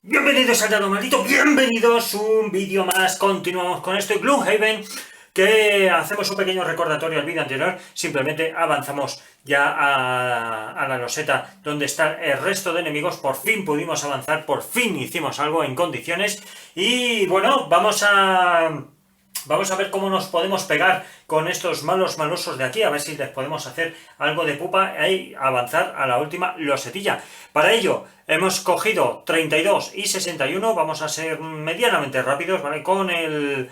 Bienvenidos al Dado Maldito, bienvenidos un vídeo más, continuamos con esto, Gloomhaven, que hacemos un pequeño recordatorio al vídeo anterior, simplemente avanzamos ya a la loseta donde está el resto de enemigos, por fin pudimos avanzar, por fin hicimos algo en condiciones, y bueno, vamos a ver cómo nos podemos pegar con estos malosos de aquí, a ver si les podemos hacer algo de pupa y avanzar a la última losetilla. Para ello, hemos cogido 32 y 61, vamos a ser medianamente rápidos, ¿vale? Con el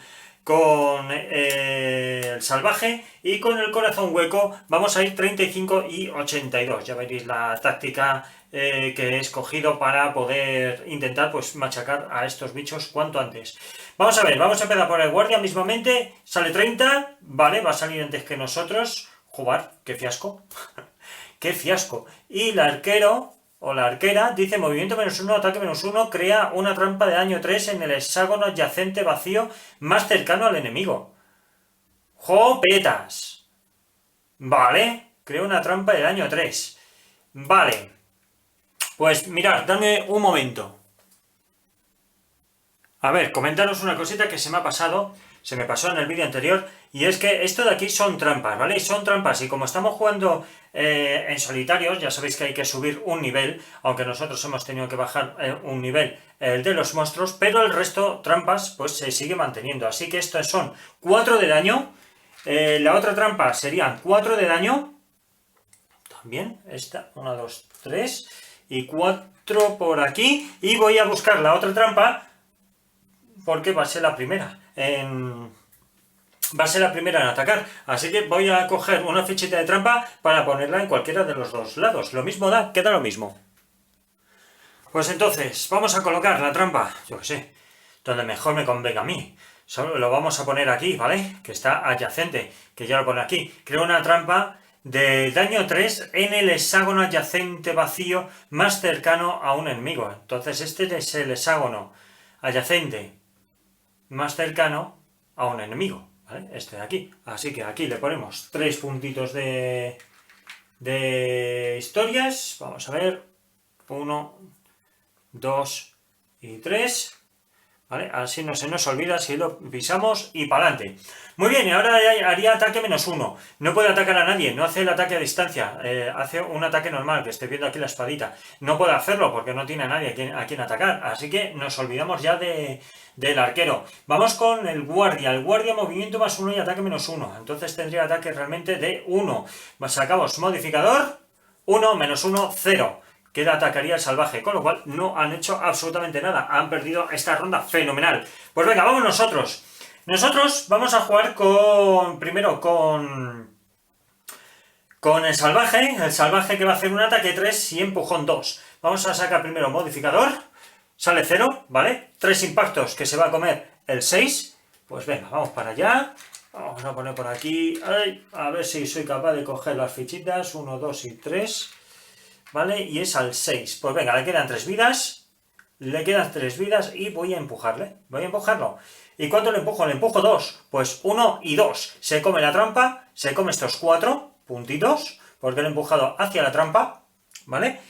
salvaje y con el corazón hueco vamos a ir 35 y 82. Ya veréis la táctica que he escogido para poder intentar pues machacar a estos bichos cuanto antes. Vamos a ver, vamos a empezar por el guardia mismamente. Sale 30, vale, va a salir antes que nosotros. Jugar, qué fiasco. Qué fiasco. Y el arquero o la arquera dice movimiento -1, ataque -1, crea una trampa de daño 3 en el hexágono adyacente vacío más cercano al enemigo. ¡Jopetas! Vale, crea una trampa de daño 3. Vale. Pues mirad, dame un momento. A ver, comentaros una cosita que se me ha pasado, se me pasó en el vídeo anterior, y es que esto de aquí son trampas, ¿vale? Son trampas, y como estamos jugando en solitarios, ya sabéis que hay que subir un nivel, aunque nosotros hemos tenido que bajar un nivel, el de los monstruos, pero el resto, trampas, pues se sigue manteniendo. Así que estos son 4 de daño, la otra trampa serían 4 de daño, también, esta, 1, 2, 3, y 4 por aquí, y voy a buscar la otra trampa, porque va a ser la primera en atacar, así que voy a coger una fichita de trampa para ponerla en cualquiera de los dos lados. Lo mismo da, queda lo mismo. Pues entonces, vamos a colocar la trampa, yo que sé, donde mejor me convenga a mí. Solo lo vamos a poner aquí, ¿vale? Que está adyacente, que ya lo pone aquí. Creo una trampa de daño 3 en el hexágono adyacente vacío más cercano a un enemigo. Entonces este es el hexágono adyacente más cercano a un enemigo, ¿vale? Este de aquí. Así que aquí le ponemos 3 puntitos de historias. Vamos a ver. 1, 2 y 3. ¿Vale? Así no se nos olvida si lo pisamos y para adelante. Muy bien, y ahora haría ataque -1. No puede atacar a nadie, no hace el ataque a distancia, hace un ataque normal, que estoy viendo aquí la espadita. No puede hacerlo porque no tiene a nadie a quien atacar, así que nos olvidamos ya del arquero. Vamos con el guardia movimiento +1 y ataque -1. Entonces tendría ataque realmente de 1. Sacamos modificador, 1, -1, 0. Que atacaría el salvaje, con lo cual no han hecho absolutamente nada, han perdido esta ronda fenomenal. Pues venga, vamos nosotros. Nosotros vamos a jugar primero con el salvaje que va a hacer un ataque 3 y empujón 2. Vamos a sacar primero modificador, sale 0, ¿vale? 3 impactos que se va a comer el 6, pues venga, vamos para allá. Vamos a poner por aquí, a ver si soy capaz de coger las fichitas, 1, 2 y 3... ¿Vale? Y es al 6. Pues venga, le quedan 3 vidas. Le quedan 3 vidas y voy a empujarle. Voy a empujarlo. ¿Y cuánto le empujo? Le empujo 2. Pues 1 y 2. Se come la trampa. Se come estos 4 puntitos. Porque le he empujado hacia la trampa. ¿Vale?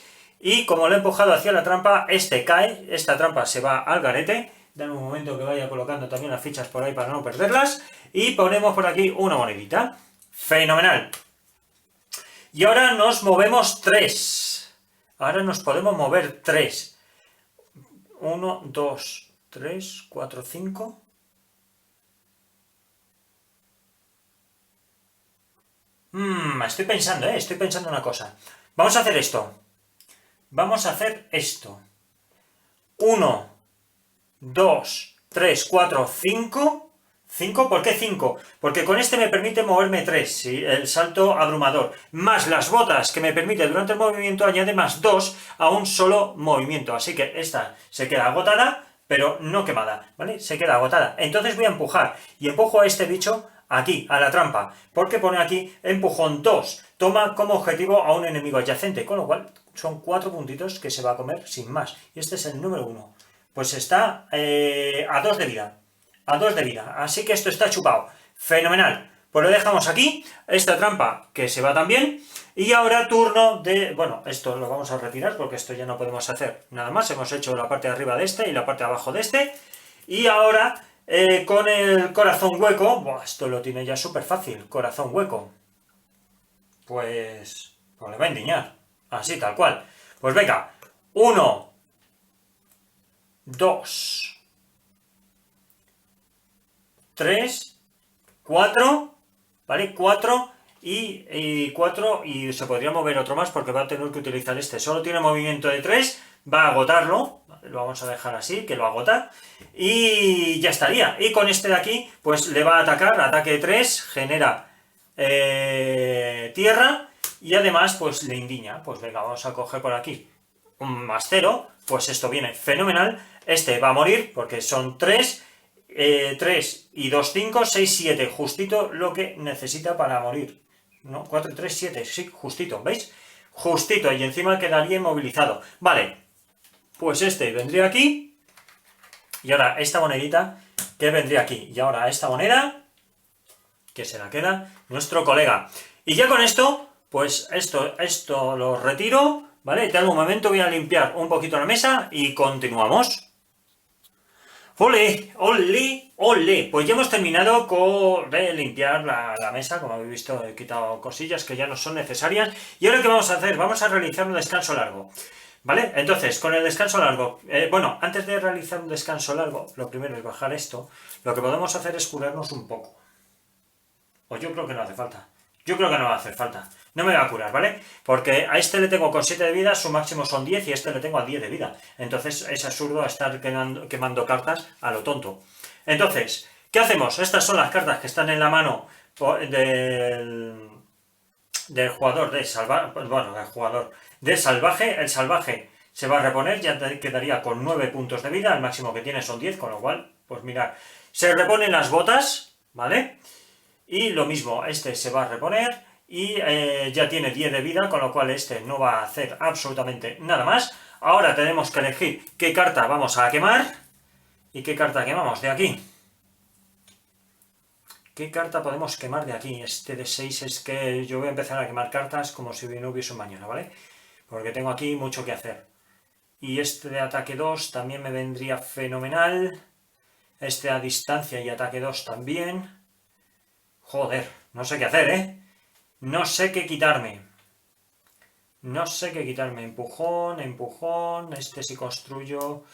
Y como le he empujado hacia la trampa, este cae. Esta trampa se va al garete. Dame un momento que vaya colocando también las fichas por ahí para no perderlas. Y ponemos por aquí una monedita. ¡Fenomenal! Y ahora nos movemos 3. Ahora nos podemos mover 3. 1, 2, 3, 4, 5. Estoy pensando una cosa. Vamos a hacer esto. 1, 2, 3, 4, 5. 5, ¿por qué 5? Porque con este me permite moverme 3, ¿sí? El salto abrumador, más las botas que me permite durante el movimiento añade más 2 a un solo movimiento, así que esta se queda agotada, pero no quemada, ¿vale? Se queda agotada. Entonces voy a empujar, y empujo a este bicho aquí, a la trampa, porque pone aquí empujón 2, toma como objetivo a un enemigo adyacente, con lo cual son 4 puntitos que se va a comer sin más, y este es el número 1. Pues está a 2 de vida. A 2 de vida, así que esto está chupado. Fenomenal. pues lo dejamos aquí, esta trampa que se va también, y ahora turno de... Bueno, esto lo vamos a retirar porque esto ya no podemos hacer nada más, hemos hecho la parte de arriba de este y la parte de abajo de este, y ahora con el corazón hueco, buah, esto lo tiene ya súper fácil, corazón hueco, pues le va a endiñar, así tal cual. Pues venga, 1, 2, 3, 4, ¿vale? 4 y 4, y se podría mover otro más porque va a tener que utilizar este. Solo tiene movimiento de 3, va a agotarlo, lo vamos a dejar así, que lo agota, y ya estaría. Y con este de aquí, pues le va a atacar, ataque de 3, genera tierra, y además pues le indiña. Pues venga, vamos a coger por aquí un más 0, pues esto viene fenomenal. Este va a morir porque son 3, 3 y 2, 5, 6, 7, justito lo que necesita para morir. No, 4, 3, 7, sí, justito, ¿veis? Justito, y encima quedaría inmovilizado. Vale, pues este vendría aquí, y ahora esta monedita que vendría aquí, y ahora esta moneda que se la queda nuestro colega. Y ya con esto, pues esto lo retiro, ¿vale? En un momento voy a limpiar un poquito la mesa y continuamos. ¡Ole! ¡Ole! ¡Ole! Pues ya hemos terminado de limpiar la mesa. Como habéis visto, he quitado cosillas que ya no son necesarias. Y ahora, ¿qué vamos a hacer? Vamos a realizar un descanso largo, ¿vale? Entonces, con el descanso largo, bueno, antes de realizar un descanso largo, lo primero es bajar esto. Lo que podemos hacer es curarnos un poco. O yo creo que no hace falta. Yo creo que no va a hacer falta. No me va a curar, ¿vale? Porque a este le tengo con 7 de vida, su máximo son 10 y a este le tengo a 10 de vida. Entonces es absurdo estar quemando cartas a lo tonto. Entonces, ¿qué hacemos? Estas son las cartas que están en la mano del jugador de salvaje. Bueno, del jugador de salvaje. El salvaje se va a reponer, ya quedaría con 9 puntos de vida. El máximo que tiene son 10, con lo cual, pues mirad. Se reponen las botas, ¿vale? Y lo mismo, este se va a reponer y ya tiene 10 de vida, con lo cual este no va a hacer absolutamente nada más. Ahora tenemos que elegir qué carta vamos a quemar y qué carta quemamos de aquí. ¿Qué carta podemos quemar de aquí? Este de 6 es que yo voy a empezar a quemar cartas como si no hubiese un mañana, ¿vale? Porque tengo aquí mucho que hacer. Y este de ataque 2 también me vendría fenomenal. Este a distancia y ataque 2 también. Joder, no sé qué hacer, ¿eh? No sé qué quitarme. No sé qué quitarme. Empujón, empujón. Este sí construyo.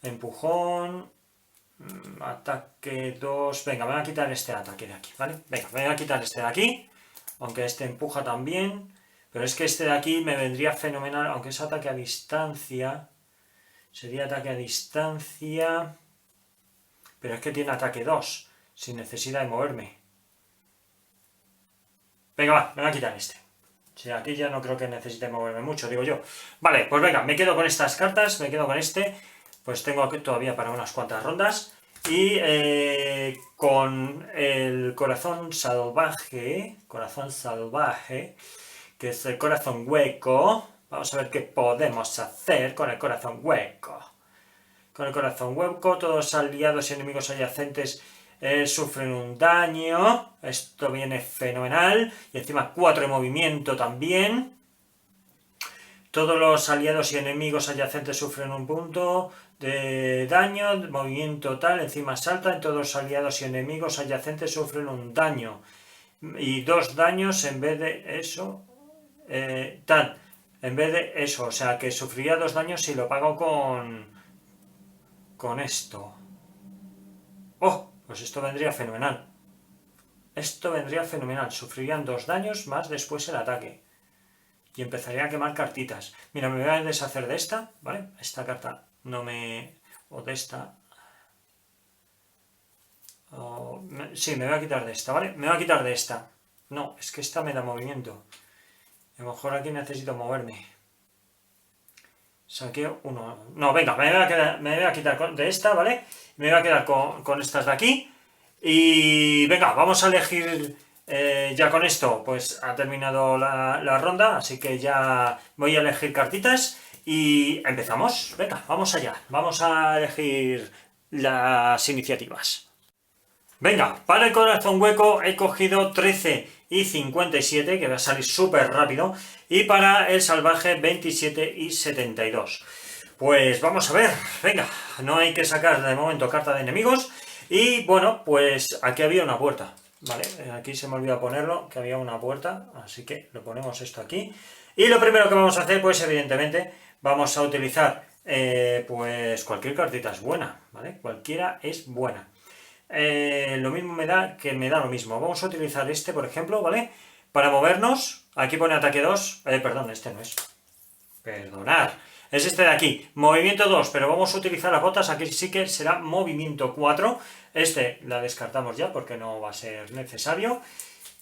Empujón. Ataque 2. Venga, me voy a quitar este ataque de aquí, ¿vale? Venga, me voy a quitar este de aquí. Aunque este empuja también. Pero es que este de aquí me vendría fenomenal. Aunque es ataque a distancia. Sería ataque a distancia. Pero es que tiene ataque 2. Sin necesidad de moverme. Venga, va, me voy a quitar este. O sea, aquí ya no creo que necesite moverme mucho, digo yo. Vale, pues venga, me quedo con estas cartas, me quedo con este. Pues tengo aquí todavía para unas cuantas rondas. Y con el corazón salvaje, que es el corazón hueco. Vamos a ver qué podemos hacer con el corazón hueco. Con el corazón hueco, todos los aliados y enemigos adyacentes sufren un daño. Esto viene fenomenal. Y encima 4 de movimiento también. Todos los aliados y enemigos adyacentes sufren un punto de daño, movimiento tal, encima salta. En todos los aliados y enemigos adyacentes sufren un daño. Y 2 daños en vez de eso. Tal. En vez de eso. O sea que sufriría 2 daños si lo pago con esto. ¡Oh! Pues esto vendría fenomenal. Esto vendría fenomenal. Sufrirían 2 daños más después el ataque. Y empezaría a quemar cartitas. Mira, me voy a deshacer de esta, ¿vale? Esta carta no me... o de esta... sí, me voy a quitar de esta, ¿vale? Me voy a quitar de esta. No, es que esta me da movimiento. A lo mejor aquí necesito moverme. Saqueo uno. No, venga, me voy a quitar de esta, ¿vale? Me voy a quedar con estas de aquí. Y venga, vamos a elegir ya con esto. Pues ha terminado la ronda, así que ya voy a elegir cartitas. Y empezamos. Venga, vamos allá. Vamos a elegir las iniciativas. Venga, para el corazón hueco he cogido 13,57, que va a salir súper rápido, y para el salvaje 27,72. Pues vamos a ver, venga, no hay que sacar de momento carta de enemigos, y bueno, pues aquí había una puerta, ¿vale? Aquí se me olvidó ponerlo, que había una puerta, así que lo ponemos esto aquí, y lo primero que vamos a hacer, pues evidentemente, vamos a utilizar, pues cualquier cartita es buena, ¿vale? Cualquiera es buena. Lo mismo me da lo mismo. Vamos a utilizar este, por ejemplo, ¿vale? Para movernos. Aquí pone ataque 2. Perdón, este no es. Perdonar. Es este de aquí. Movimiento 2, pero vamos a utilizar las botas. Aquí sí que será movimiento 4. Este la descartamos ya porque no va a ser necesario.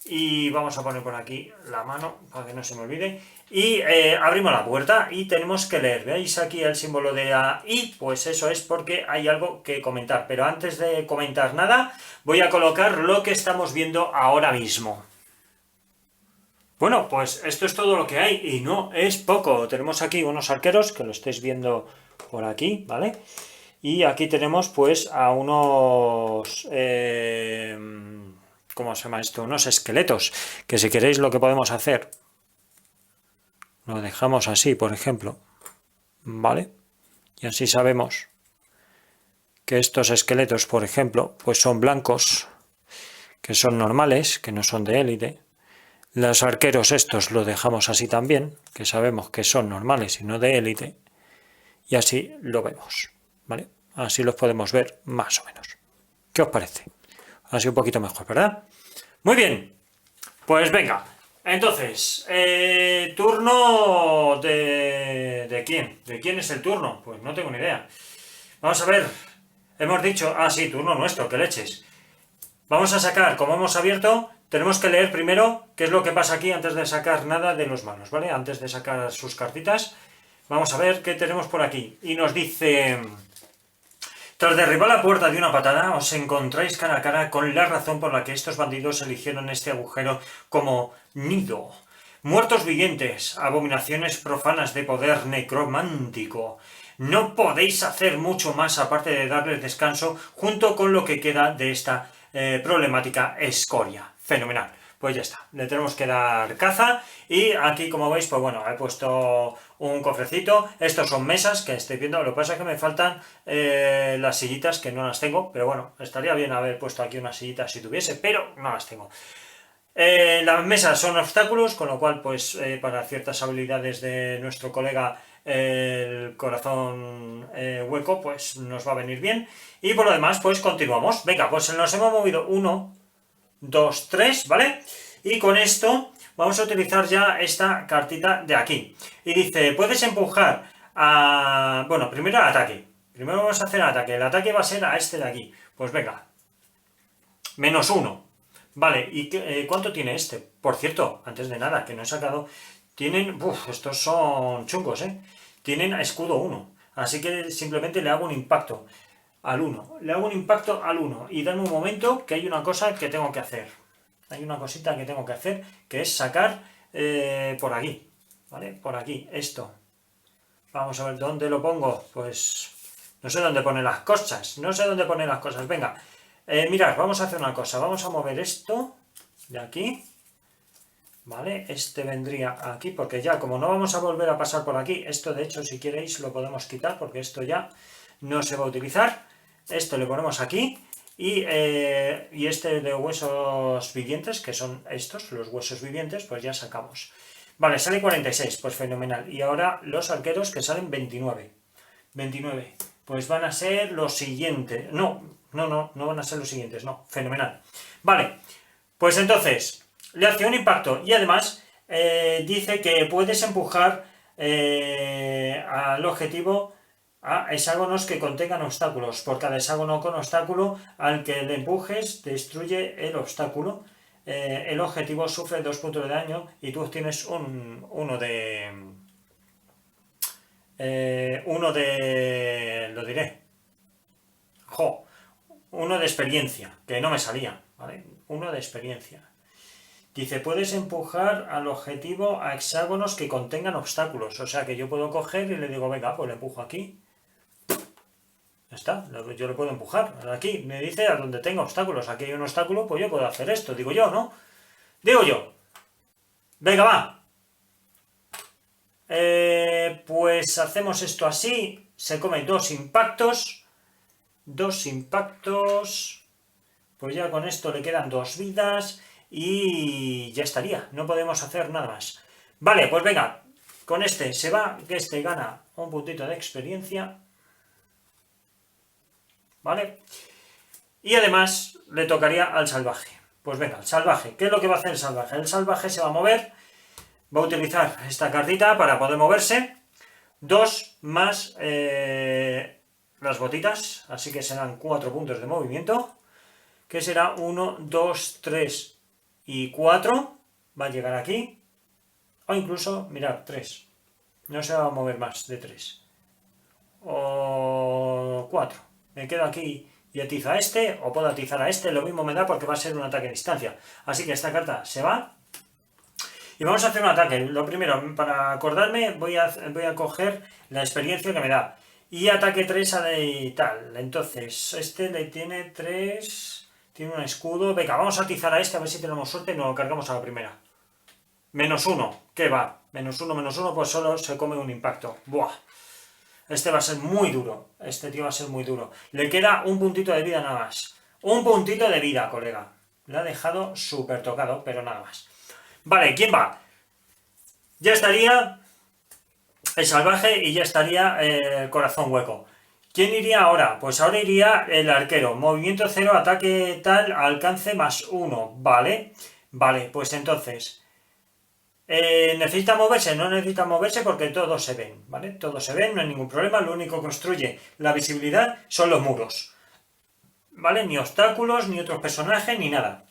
Y vamos a poner por aquí la mano para que no se me olvide. Y abrimos la puerta y tenemos que leer. ¿Veis aquí el símbolo de AI? Pues eso es porque hay algo que comentar. Pero antes de comentar nada, voy a colocar lo que estamos viendo ahora mismo. Bueno, pues esto es todo lo que hay y no es poco. Tenemos aquí unos arqueros que lo estáis viendo por aquí, ¿vale? Y aquí tenemos pues a unos... ¿cómo se llama esto? Unos esqueletos, que si queréis lo que podemos hacer, lo dejamos así, por ejemplo, ¿vale? Y así sabemos que estos esqueletos, por ejemplo, pues son blancos, que son normales, que no son de élite. Los arqueros estos los dejamos así también, que sabemos que son normales y no de élite. Y así lo vemos, ¿vale? Así los podemos ver más o menos. ¿Qué os parece? Así un poquito mejor, ¿verdad? Muy bien, pues venga. Entonces, turno ¿de quién? ¿De quién es el turno? Pues no tengo ni idea. Vamos a ver. Hemos dicho... Ah, sí, turno nuestro, que leches. Vamos a sacar, como hemos abierto, tenemos que leer primero qué es lo que pasa aquí antes de sacar nada de los manos, ¿vale? Antes de sacar sus cartitas. Vamos a ver qué tenemos por aquí. Y nos dice... Tras derribar la puerta de una patada, os encontráis cara a cara con la razón por la que estos bandidos eligieron este agujero como nido. Muertos vivientes, abominaciones profanas de poder necromántico. No podéis hacer mucho más aparte de darles descanso junto con lo que queda de esta problemática escoria. Fenomenal. Pues ya está, le tenemos que dar caza y aquí como veis pues bueno, he puesto un cofrecito, estos son mesas que estoy viendo, lo que pasa es que me faltan las sillitas que no las tengo, pero bueno, estaría bien haber puesto aquí unas sillitas si tuviese, pero no las tengo. Las mesas son obstáculos, con lo cual pues para ciertas habilidades de nuestro colega el corazón hueco pues nos va a venir bien y por lo demás pues continuamos. Venga, pues nos hemos movido 1, 2, 3, ¿vale? Y con esto vamos a utilizar ya esta cartita de aquí. Y dice, puedes empujar a... Bueno, primero al ataque. Primero vamos a hacer ataque. El ataque va a ser a este de aquí. Pues venga. -1. Vale, ¿y cuánto tiene este? Por cierto, antes de nada, que no he sacado... Tienen... Uf, estos son chungos, ¿eh? Tienen escudo 1. Así que simplemente le hago un impacto al 1. Le hago un impacto al 1. Y dame un momento que hay una cosa que tengo que hacer. Hay una cosita que tengo que hacer, que es sacar por aquí. ¿Vale? Por aquí, esto. Vamos a ver dónde lo pongo. Pues no sé dónde poner las cosas. No sé dónde poner las cosas. Venga. Mirad, vamos a hacer una cosa. Vamos a mover esto de aquí. ¿Vale? Este vendría aquí, porque ya como no vamos a volver a pasar por aquí, esto de hecho si queréis lo podemos quitar, porque esto ya no se va a utilizar. Esto le ponemos aquí y este de huesos vivientes, que son estos, los huesos vivientes, pues ya sacamos. Vale, sale 46, pues fenomenal. Y ahora los arqueros que salen 29. 29, pues van a ser los siguientes. No van a ser los siguientes, no, fenomenal. Vale, pues entonces... Le hace un impacto y además dice que puedes empujar al objetivo a hexágonos que contengan obstáculos. Por cada hexágono con obstáculo al que le empujes, destruye el obstáculo. El objetivo sufre 2 puntos de daño y tú obtienes uno de... lo diré. Uno de experiencia, que no me salía, ¿vale? Uno de experiencia. Dice, puedes empujar al objetivo a hexágonos que contengan obstáculos. O sea que yo puedo coger y le digo, venga, pues le empujo aquí. Ya está, yo lo puedo empujar. Aquí me dice a donde tenga obstáculos. Aquí hay un obstáculo, pues yo puedo hacer esto, digo yo, ¿no? Digo yo. Venga, va. Pues hacemos esto así. Se come dos impactos. Dos impactos. Pues ya con esto le quedan 2 vidas. Y ya estaría. No podemos hacer nada más. Vale, pues venga. Con este se va. Que este gana un puntito de experiencia. ¿Vale? Y además le tocaría al salvaje. Pues venga, el salvaje. ¿Qué es lo que va a hacer el salvaje? El salvaje se va a mover. Va a utilizar esta cartita para poder moverse. 2 más las botitas. Así que serán 4 puntos de movimiento. Que será 1, 2, 3 y 4. Va a llegar aquí. O incluso, mirad, 3. No se va a mover más de 3. O 4. Me quedo aquí y atizo a este. O puedo atizar a este. Lo mismo me da porque va a ser un ataque a distancia. Así que esta carta se va. Y vamos a hacer un ataque. Lo primero, para acordarme, voy a coger la experiencia que me da. Y ataque 3 y tal. Entonces, este le tiene 3. Tiene un escudo. Venga, vamos a atizar a este a ver si tenemos suerte y nos lo cargamos a la primera. -1. ¿Qué va? -1, pues solo se come un impacto. Buah. Este va a ser muy duro. Este tío va a ser muy duro. Le queda un puntito de vida nada más. Un puntito de vida, colega. Le ha dejado súper tocado, pero nada más. Vale, ¿quién va? Ya estaría el salvaje y ya estaría el corazón hueco. ¿Quién iría ahora? Pues ahora iría el arquero. Movimiento 0, ataque tal, alcance +1. Vale. Vale, pues entonces... ¿necesita moverse? No necesita moverse porque todos se ven, ¿vale? Todos se ven, no hay ningún problema. Lo único que obstruye la visibilidad son los muros. ¿Vale? Ni obstáculos, ni otros personajes, ni nada.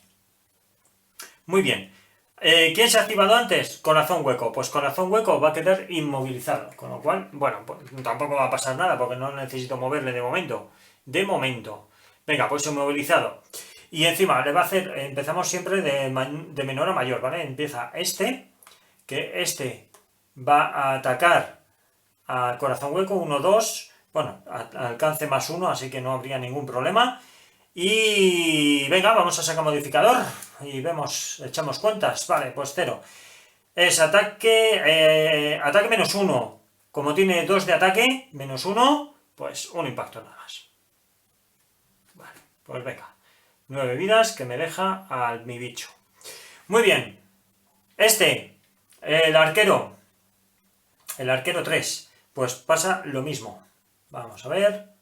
Muy bien. ¿Quién se ha activado antes? Corazón hueco. Pues corazón hueco va a quedar inmovilizado. Con lo cual, bueno, pues tampoco va a pasar nada porque no necesito moverle de momento. De momento. Venga, pues inmovilizado. Y encima le va a hacer, empezamos siempre de menor a mayor, ¿vale? Empieza este, que este va a atacar a corazón hueco, 1, 2, bueno, alcance +1, así que no habría ningún problema. Y venga, vamos a sacar modificador y vemos, echamos cuentas. Vale, pues 0. Es ataque, ataque -1. Como tiene 2 de ataque, -1, pues un impacto nada más. Vale, pues venga. 9 vidas que me deja a mi bicho. Muy bien. Este, el arquero 3, pues pasa lo mismo. Vamos a ver.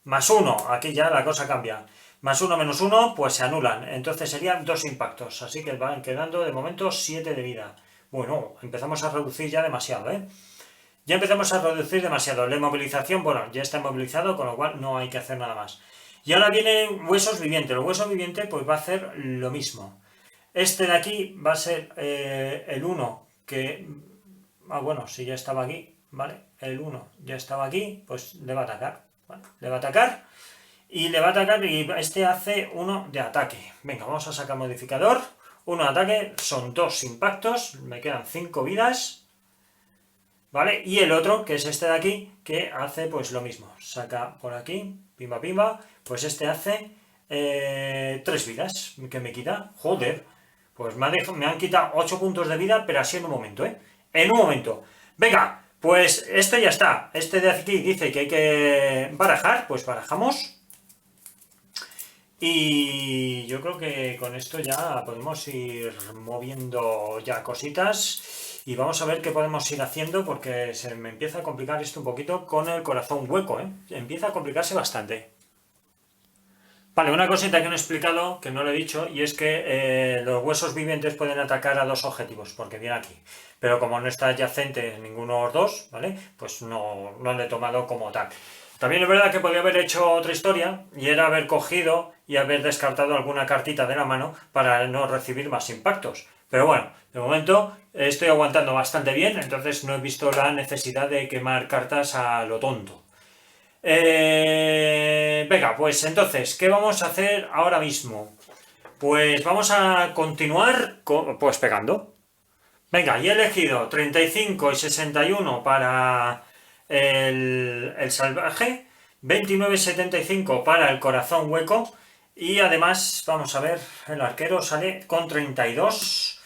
+1, aquí ya la cosa cambia. +1, -1, pues se anulan. Entonces serían 2 impactos. Así que van quedando de momento 7 de vida. Bueno, empezamos a reducir ya demasiado, ¿eh? Ya empezamos a reducir demasiado. La inmovilización, bueno, ya está inmovilizado, con lo cual no hay que hacer nada más. Y ahora vienen huesos vivientes. Los huesos vivientes pues va a hacer lo mismo. Este de aquí va a ser el 1, que... Ah, bueno, si ya estaba aquí, ¿vale? El 1 ya estaba aquí, pues le va a atacar, ¿vale? Le va a atacar y le va a atacar y este hace 1 de ataque. Venga, vamos a sacar modificador. 1 de ataque, son 2 impactos, me quedan 5 vidas, ¿vale? Y el otro, que es este de aquí, que hace pues lo mismo. Saca por aquí, pimba pimba, pues este hace 3 vidas, que me quita, joder, pues me han quitado 8 puntos de vida, pero así en un momento, ¿eh? En un momento. Venga, pues esto ya está. Este de aquí dice que hay que barajar, pues barajamos. Y yo creo que con esto ya podemos ir moviendo ya cositas. Y vamos a ver qué podemos ir haciendo porque se me empieza a complicar esto un poquito con el corazón hueco, ¿eh? Empieza a complicarse bastante. Vale, una cosita que no he explicado, que no lo he dicho, y es que los huesos vivientes pueden atacar a 2 objetivos, porque viene aquí. Pero como no está adyacente ninguno de los 2, ¿vale? Pues no lo he tomado como tal. También es verdad que podría haber hecho otra historia, y era haber cogido y haber descartado alguna cartita de la mano para no recibir más impactos. Pero bueno, de momento estoy aguantando bastante bien, entonces no he visto la necesidad de quemar cartas a lo tonto. Venga, pues entonces, ¿qué vamos a hacer ahora mismo? Pues vamos a continuar pues pegando. Venga, y he elegido 35 y 61 para el salvaje. 29,75 para el corazón hueco. Y además, vamos a ver, el arquero sale con 32,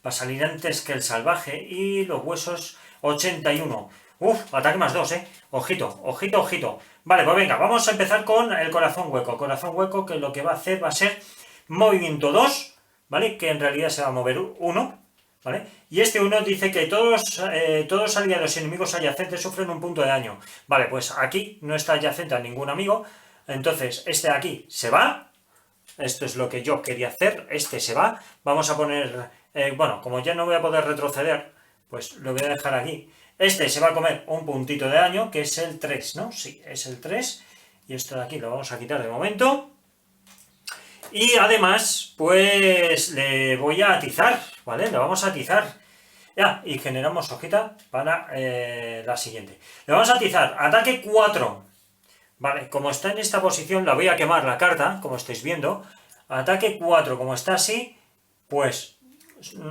va a salir antes que el salvaje. Y los huesos, 81. Uf, ataque más 2, Ojito, ojito, ojito. Vale, pues venga, vamos a empezar con el corazón hueco. Corazón hueco, que lo que va a hacer va a ser movimiento 2, ¿vale? Que en realidad se va a mover 1, ¿vale? Y este 1 dice que todos aliados y enemigos adyacentes sufren un punto de daño. Vale, pues aquí no está adyacente a ningún amigo, entonces este de aquí se va. Esto es lo que yo quería hacer, este se va. Vamos a poner, bueno, como ya no voy a poder retroceder, pues lo voy a dejar aquí. Este se va a comer un puntito de daño, que es el 3, ¿no? Sí, es el 3. Y esto de aquí lo vamos a quitar de momento. Y además, pues le voy a atizar, ¿vale? Le vamos a atizar. Ya, y generamos hojita para la siguiente. Le vamos a atizar, ataque 4. Vale, como está en esta posición, la voy a quemar la carta, como estáis viendo. Ataque 4, como está así, pues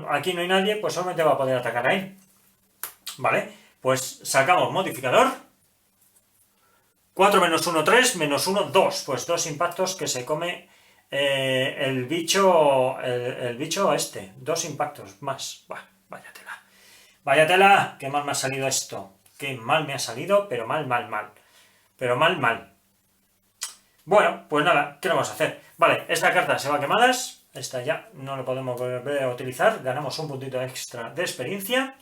aquí no hay nadie, pues solamente va a poder atacar a él. Vale, pues sacamos modificador. 4 menos 1, 3, menos 1, 2. Pues 2 impactos que se come el bicho este. 2 impactos más. Bah, vaya tela. Vaya tela, qué mal me ha salido esto. Qué mal me ha salido, pero mal, mal, mal. Pero mal, mal. Bueno, pues nada, ¿qué le vamos a hacer? Vale, esta carta se va a quemadas. Esta ya no lo podemos volver a utilizar. Ganamos un puntito extra de experiencia.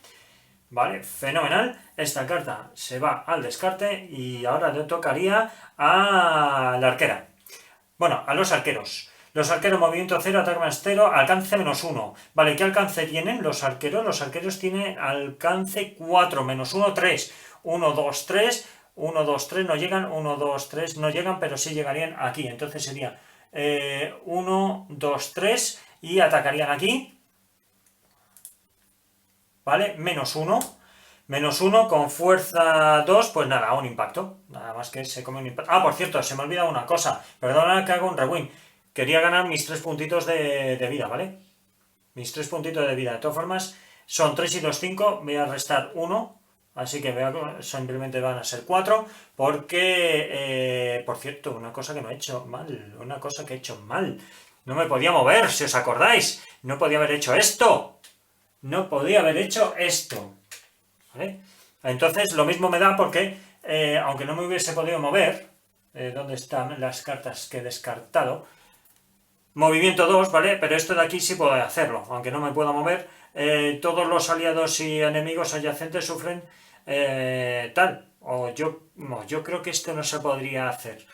Vale, fenomenal. Esta carta se va al descarte y ahora le tocaría a la arquera. Bueno, a los arqueros. Los arqueros, movimiento 0, ataque más 0, alcance menos 1. Vale, ¿qué alcance tienen los arqueros? Los arqueros tienen alcance 4, menos 1, 3. 1, 2, 3. 1, 2, 3 no llegan, 1, 2, 3 no llegan, pero sí llegarían aquí. Entonces sería 1, 2, 3 y atacarían aquí. ¿Vale? Menos 1. Menos 1 con fuerza 2, pues nada, un impacto. Nada más que se come un impacto. Ah, por cierto, se me ha olvidado una cosa. Perdona que hago un rewind. Quería ganar mis 3 puntitos de vida, ¿vale? Mis 3 puntitos de vida. De todas formas, son 3 y 2, 5. Voy a restar 1. Así que simplemente van a ser 4. Porque, por cierto, una cosa que no he hecho mal. Una cosa que he hecho mal. No me podía mover, si os acordáis. No podía haber hecho esto. No podía haber hecho esto. ¿Vale? Entonces lo mismo me da porque, aunque no me hubiese podido mover, ¿dónde están las cartas que he descartado? Movimiento 2, ¿vale? Pero esto de aquí sí puedo hacerlo, aunque no me pueda mover. Todos los aliados y enemigos adyacentes sufren tal. O yo creo que esto no se podría hacer.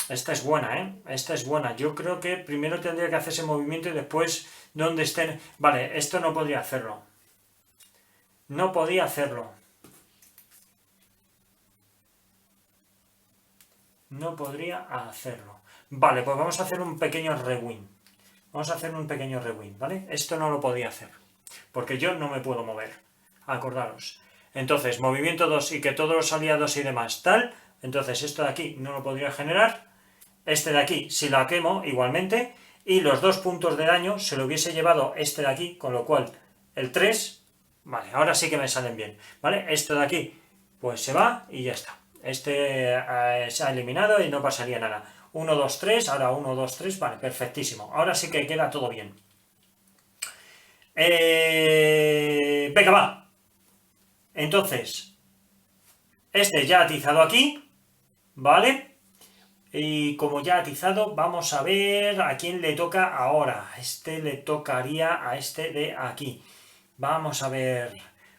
Esta es buena, ¿eh? Esta es buena. Yo creo que primero tendría que hacer ese movimiento y después donde estén... Vale, esto no podría hacerlo. No podía hacerlo. No podría hacerlo. Vale, pues vamos a hacer un pequeño rewind. Vamos a hacer un pequeño rewind, ¿vale? Esto no lo podía hacer. Porque yo no me puedo mover. Acordaros. Entonces, movimiento 2 y que todos los aliados y demás tal. Entonces, esto de aquí no lo podría generar. Este de aquí, si la quemo, igualmente. Y los 2 puntos de daño se lo hubiese llevado este de aquí, con lo cual el 3... Vale, ahora sí que me salen bien, ¿vale? Esto de aquí, pues se va y ya está. Este se ha eliminado y no pasaría nada. 1, 2, 3, ahora 1, 2, 3, vale, perfectísimo. Ahora sí que queda todo bien. Venga, va. Entonces, este ya atizado aquí, ¿vale? Y como ya atizado, vamos a ver a quién le toca ahora. Este le tocaría a este de aquí. Vamos a ver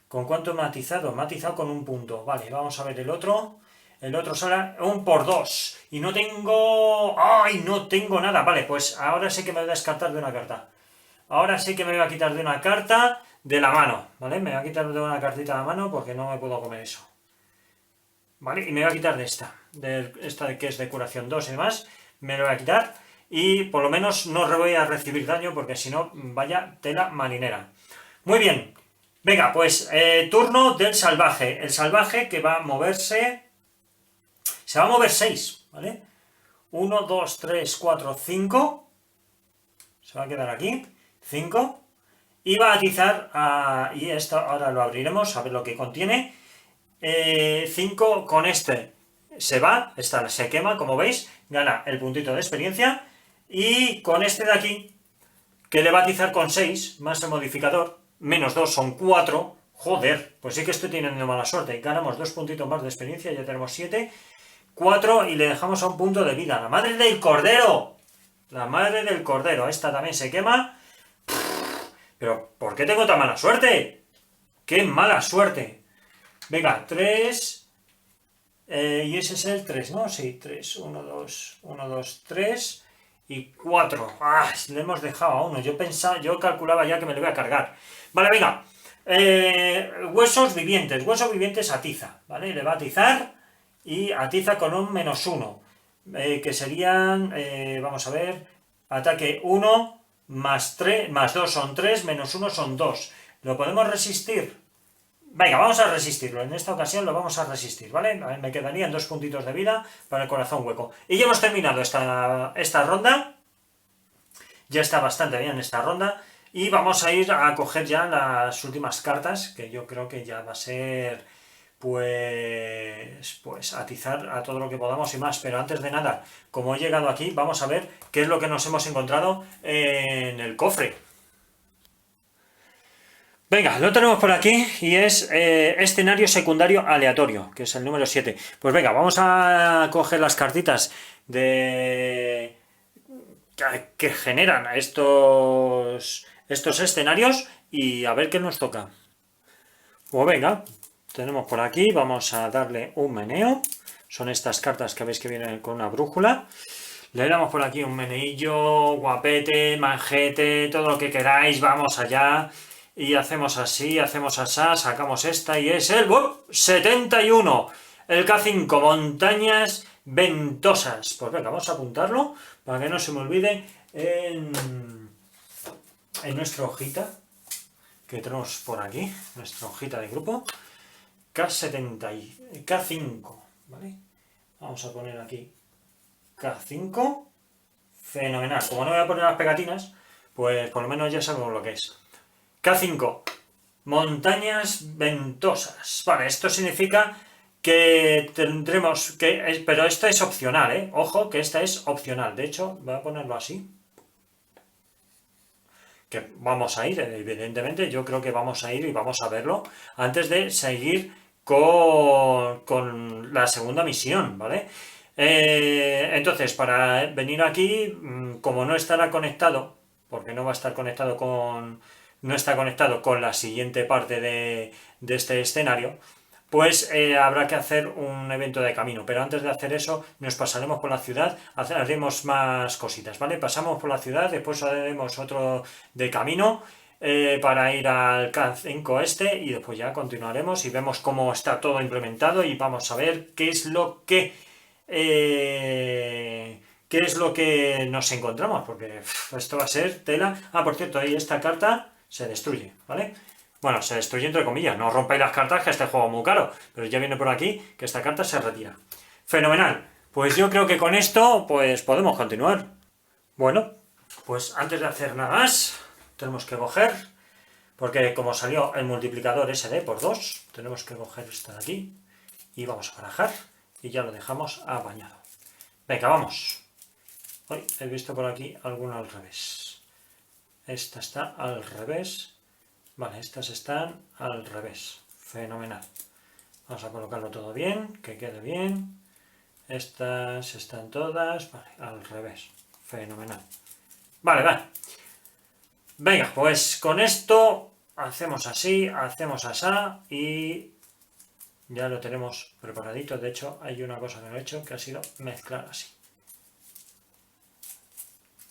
con cuánto me ha atizado. Me ha atizado con un punto. Vale, vamos a ver el otro. El otro sale un por 2. Y no tengo... ¡Ay! No tengo nada. Vale, pues ahora sí que me voy a descartar de una carta. Ahora sí que me voy a quitar de una carta de la mano. ¿Vale? Me voy a quitar de una cartita de la mano porque no me puedo comer eso. ¿Vale? Y me voy a quitar de esta. De esta que es de curación 2 y demás. Me lo voy a quitar. Y por lo menos no voy a recibir daño porque si no, vaya tela marinera. Muy bien. Venga, pues turno del salvaje. El salvaje que va a moverse... Se va a mover 6, ¿vale? 1, 2, 3, 4, 5. Se va a quedar aquí. 5. y va a atizar, y esto ahora lo abriremos a ver lo que contiene. 5 con este se va, esta se quema, como veis, gana el puntito de experiencia, y con este de aquí, que le va a atizar con 6, más el modificador, menos 2 son 4, joder, pues sí que estoy teniendo mala suerte, ganamos 2 puntitos más de experiencia, ya tenemos 7, 4 y le dejamos a un punto de vida. ¡La madre del cordero! La madre del cordero, esta también se quema. Pero, ¿por qué tengo tan mala suerte? ¡Qué mala suerte! Venga, 3. Y ese es el 3, ¿no? Sí, 3, 1, 2, 1, 2, 3 y 4. ¡Ah! Le hemos dejado a uno. Yo calculaba ya que me lo iba a cargar. Vale, venga. Huesos vivientes atiza, ¿vale? Le va a atizar y atiza con un -1, que serían, vamos a ver, ataque 1, más 3, más 2 son 3, -1 son 2. ¿Lo podemos resistir? Venga, vamos a resistirlo, en esta ocasión lo vamos a resistir, ¿vale? Me quedarían 2 puntitos de vida para el corazón hueco. Y ya hemos terminado esta ronda, ya está bastante bien esta ronda, y vamos a ir a coger ya las últimas cartas, que yo creo que ya va a ser, pues atizar a todo lo que podamos y más. Pero antes de nada, como he llegado aquí, vamos a ver qué es lo que nos hemos encontrado en el cofre. Venga, lo tenemos por aquí y es escenario secundario aleatorio, que es el número 7. Pues venga, vamos a coger las cartitas que generan estos escenarios y a ver qué nos toca. Pues venga, tenemos por aquí, vamos a darle un meneo. Son estas cartas que veis que vienen con una brújula. Le damos por aquí un meneillo, guapete, manjete, todo lo que queráis, vamos allá. Y hacemos así, sacamos esta y es el 71, el K5, montañas ventosas. Pues venga, vamos a apuntarlo para que no se me olvide en nuestra hojita que tenemos por aquí, nuestra hojita de grupo. K5, ¿vale? Vamos a poner aquí K5, fenomenal. Como no voy a poner las pegatinas, pues por lo menos ya sabemos lo que es. K5, montañas ventosas. Vale, esto significa que tendremos que... Pero esto es opcional, ¿eh? Ojo, que esta es opcional. De hecho, voy a ponerlo así. Que vamos a ir, evidentemente, yo creo que vamos a ir y vamos a verlo antes de seguir con la segunda misión, ¿vale? Entonces, para venir aquí, como no estará conectado, porque no va a estar conectado no está conectado con la siguiente parte de este escenario, pues habrá que hacer un evento de camino. Pero antes de hacer eso, nos pasaremos por la ciudad, haremos más cositas, ¿vale? Pasamos por la ciudad, después haremos otro de camino para ir al K5 este, y después ya continuaremos y vemos cómo está todo implementado y vamos a ver qué es lo que nos encontramos, porque esto va a ser tela. Por cierto, ahí esta carta se destruye, ¿vale? Bueno, se destruye entre comillas, no rompáis las cartas, que este juego es muy caro, pero ya viene por aquí que esta carta se retira. Fenomenal, pues yo creo que con esto pues podemos continuar. Bueno, pues antes de hacer nada más, tenemos que coger, porque como salió el multiplicador SD por 2, tenemos que coger esta de aquí y vamos a barajar y ya lo dejamos apañado. Venga, vamos. Hoy he visto por aquí alguna al revés. Esta está al revés. Vale, estas están al revés. Fenomenal. Vamos a colocarlo todo bien, que quede bien. Estas están todas, vale, al revés. Fenomenal. Vale, vale. Venga, pues con esto hacemos así, hacemos asá y ya lo tenemos preparadito. De hecho, hay una cosa que no he hecho, que ha sido mezclar así.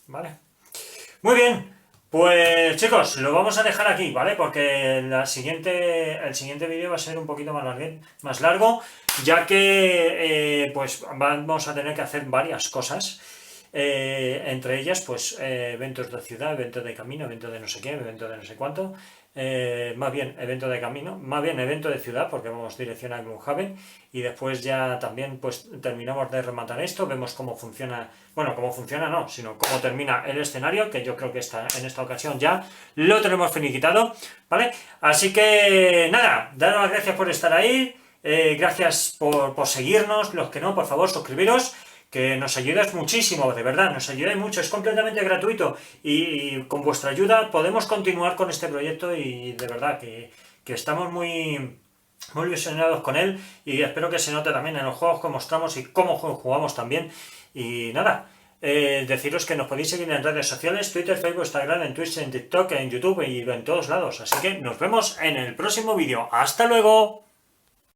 ¿Vale? Muy bien. Pues chicos, lo vamos a dejar aquí, ¿vale? Porque el siguiente vídeo va a ser un poquito más largo, ya que pues vamos a tener que hacer varias cosas. entre ellas pues eventos de ciudad, eventos de camino, eventos de no sé qué, eventos de no sé cuánto, más bien evento de camino, más bien evento de ciudad porque vamos dirección a Gloomhaven y después ya también pues terminamos de rematar esto, vemos cómo funciona, bueno, cómo funciona no, sino cómo termina el escenario, que yo creo que en esta ocasión ya lo tenemos finiquitado, ¿vale? Así que nada, daros las gracias por estar ahí, gracias por seguirnos, los que no, por favor, suscribiros, que nos ayudáis muchísimo, de verdad, nos ayudáis mucho, es completamente gratuito y con vuestra ayuda podemos continuar con este proyecto y de verdad que estamos muy ilusionados con él y espero que se note también en los juegos que mostramos y cómo jugamos también. Y nada, deciros que nos podéis seguir en redes sociales, Twitter, Facebook, Instagram, en Twitch, en TikTok, en YouTube y en todos lados. Así que nos vemos en el próximo vídeo. ¡Hasta luego!